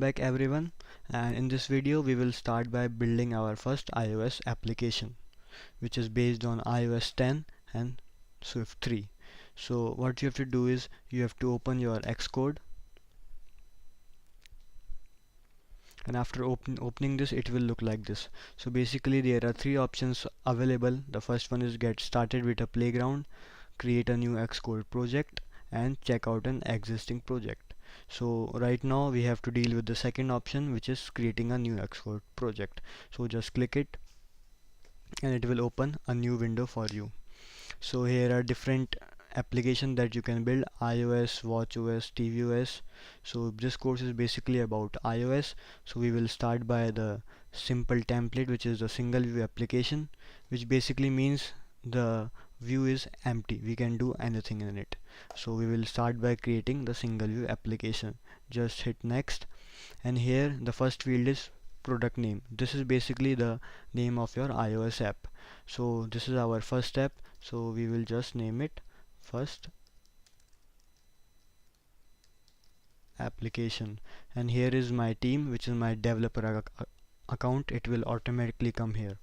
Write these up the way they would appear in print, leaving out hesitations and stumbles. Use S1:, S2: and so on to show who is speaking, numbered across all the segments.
S1: back everyone, and in this video we will start by building our first iOS application, which is based on iOS 10 and Swift 3. So what you have to do is you have to open your Xcode, and after opening this it will look like this. So basically there are three options available. The first one is get started with a playground, create a new Xcode project, and check out an existing project. So right now we have to deal with the second option, which is creating a new Xcode project. So just click it and it will open a new window for you. So here are different applications that you can build: iOS, watchOS, tvOS. So this course is basically about iOS. So we will start by the simple template, which is the single view application, which basically means the view is empty, we can do anything in it. So we will start by creating the single view application. Just hit next, and here the first field is product name. This is basically the name of your iOS app. So this is our first step, so we will just name it first application. And here is my team, which is my developer account. It will automatically come here.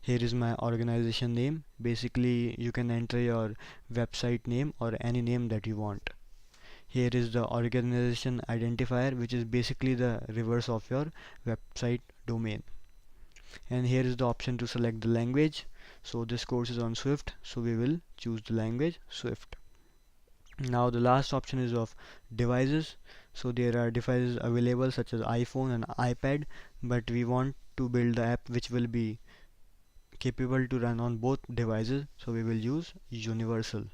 S1: Here is my organization name. Basically you can enter your website name or any name that you want. Here is the organization identifier, which is basically the reverse of your website domain. And here is the option to select the language. So this course is on Swift, so we will choose the language Swift. Now the last option is of devices. So there are devices available such as iPhone and iPad, but we want to build the app which will be capable to run on both devices, so we will use universal.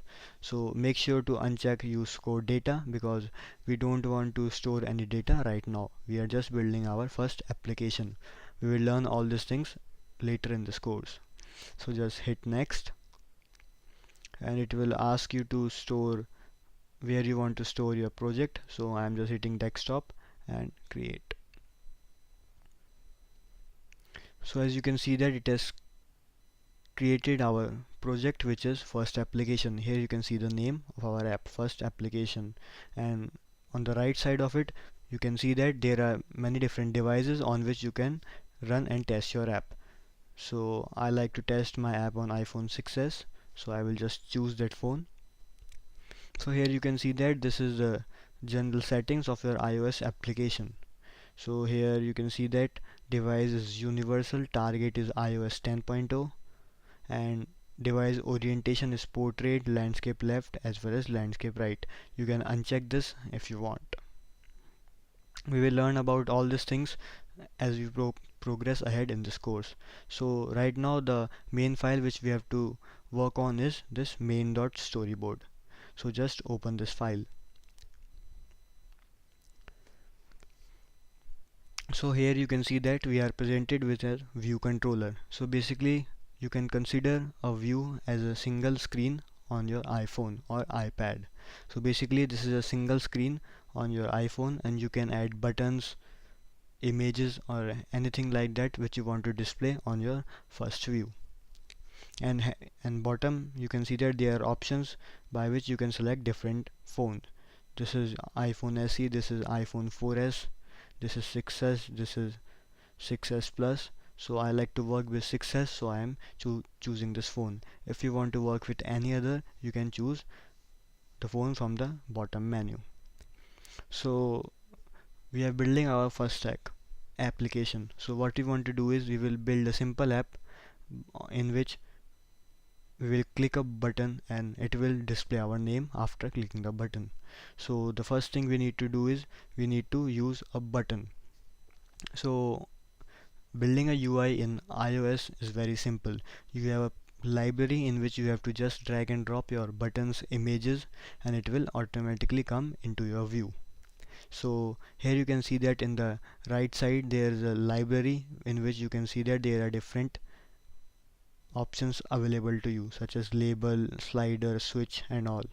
S1: So make sure to uncheck use code data, because we don't want to store any data right now. We are just building our first application. We will learn all these things later in this course. So just hit next, and it will ask you to store where you want to store your project. So I am just hitting desktop and create. So as you can see that it has created our project, which is first application. Here you can see the name of our app, first application, and on the right side of it you can see that there are many different devices on which you can run and test your app. So I like to test my app on iPhone 6s, so I will just choose that phone. So here you can see that this is the general settings of your iOS application. So here you can see that device is universal, target is iOS 10.0, and device orientation is portrait, landscape left as well as landscape right. You can uncheck this if you want. We will learn about all these things as we progress ahead in this course. So right now the main file which we have to work on is this main.storyboard. So just open this file. So here you can see that we are presented with a view controller. So basically you can consider a view as a single screen on your iPhone or iPad. So basically this is a single screen on your iPhone, and you can add buttons, images, or anything like that which you want to display on your first view. And bottom you can see that there are options by which you can select different phones. This is iPhone SE, this is iPhone 4S, this is 6s, this is 6s Plus. So I like to work with 6s, so I am choosing this phone. If you want to work with any other, you can choose the phone from the bottom menu. So we are building our first application. So what we want to do is we will build a simple app in which we will click a button and it will display our name after clicking the button. So the first thing we need to do is we need to use a button. So building a UI in iOS is very simple. You have a library in which you have to just drag and drop your buttons, images, and it will automatically come into your view. So here you can see that in the right side there is a library in which you can see that there are different options available to you, such as label, slider, switch, and all.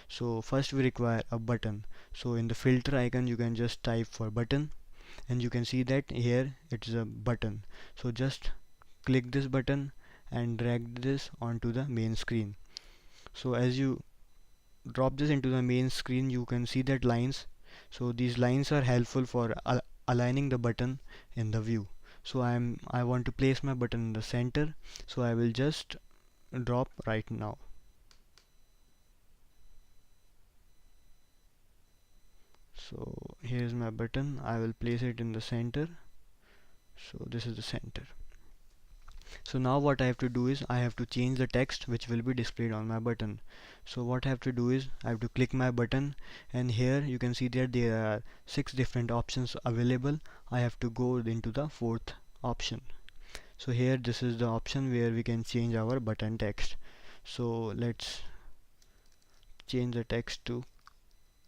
S1: So first we require a button. So in the filter icon you can just type for button, and you can see that here it is a button. So just click this button and drag this onto the main screen. So as you drop this into the main screen, you can see that lines. So these lines are helpful for aligning the button in the view. So I want to place my button in the center, so I will just drop right now. So here's my button, I will place it in the center. So this is the center. So now what I have to do is I have to change the text which will be displayed on my button. So what I have to do is I have to click my button, and here you can see that there are 6 different options available. I have to go into the 4th option. So here this is the option where we can change our button text. So let's change the text to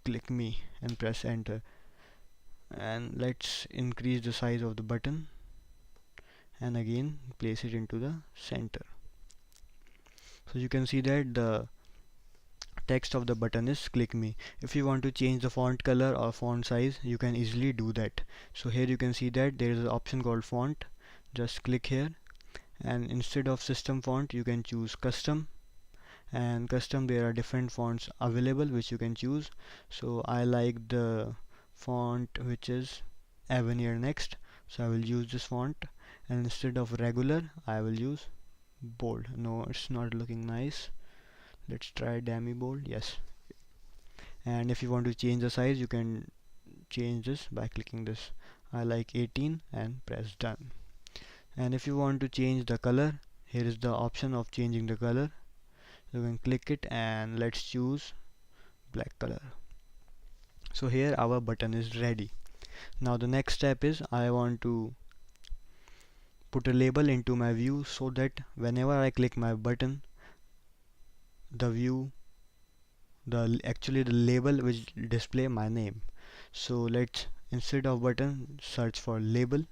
S1: click me and press enter, and let's increase the size of the button and again place it into the center. So you can see that the text of the button is click me. If you want to change the font color or font size, you can easily do that. So here you can see that there is an option called font. Just click here, and instead of system font you can choose custom, and custom there are different fonts available which you can choose. So I like the font which is Avenir Next, so I will use this font, and instead of regular I will use bold. No, it's not looking nice. Let's try demi bold. Yes. And if you want to change the size, you can change this by clicking this. I like 18 and press done. And if you want to change the color, here is the option of changing the color. You can click it and let's choose black color. So here our button is ready. Now the next step is I want to put a label into my view, so that whenever I click my button, the view, actually the label will display my name. So let's, instead of button, search for label,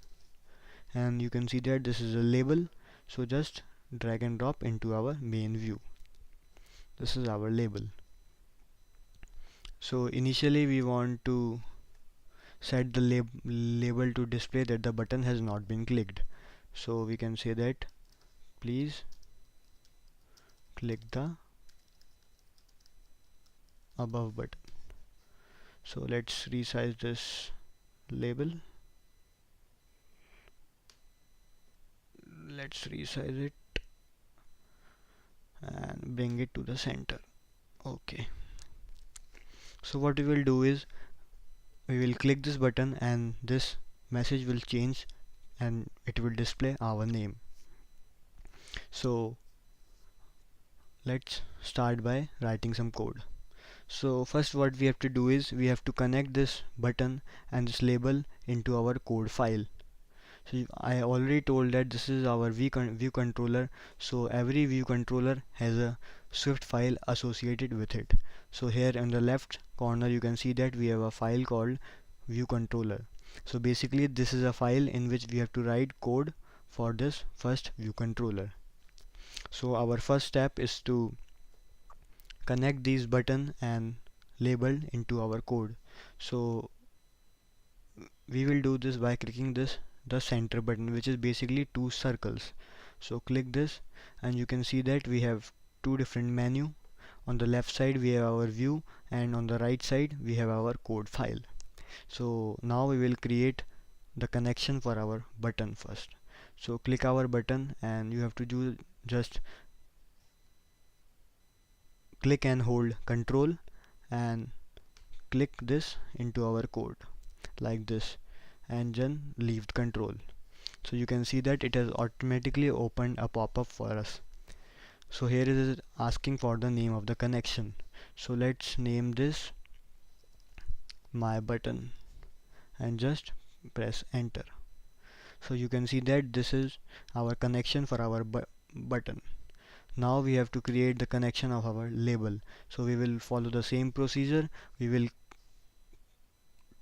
S1: and you can see that this is a label. So just drag and drop into our main view. This is our label. So initially we want to set the label to display that the button has not been clicked. So we can say that please click the above button. So let's resize this label. Let's resize it and bring it to the center. Okay. So what we will do is we will click this button and this message will change and it will display our name. So let's start by writing some code. So first what we have to do is we have to connect this button and this label into our code file. So I already told that this is our view controller, so every view controller has a Swift file associated with it. So here in the left corner you can see that we have a file called view controller. So basically this is a file in which we have to write code for this first view controller. So our first step is to connect these button and label into our code. So we will do this by clicking the center button, which is basically 2 circles. So click this and you can see that we have 2 different menu. On the left side we have our view, and on the right side we have our code file. So now we will create the connection for our button first. So click our button and you have to do just click and hold control and click this into our code like this, and then leave the control. So you can see that it has automatically opened a pop-up for us. So here it is asking for the name of the connection. So let's name this my button and just press enter. So you can see that this is our connection for our button. Now we have to create the connection of our label. So we will follow the same procedure. We will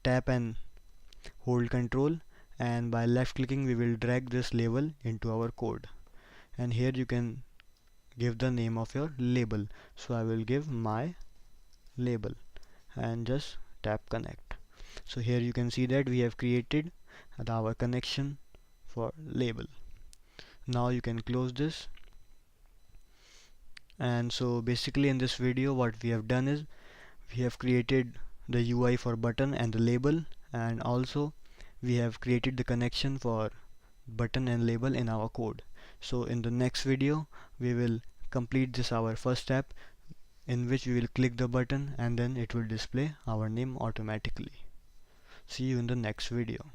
S1: tap and hold control, and by left clicking we will drag this label into our code, and here you can give the name of your label. So I will give my label and just tap connect. So here you can see that we have created our connection for label. Now you can close this. And so basically in this video what we have done is we have created the UI for button and the label, and also we have created the connection for button and label in our code. So in the next video we will complete this our first step, in which we will click the button and then it will display our name automatically. See you in the next video.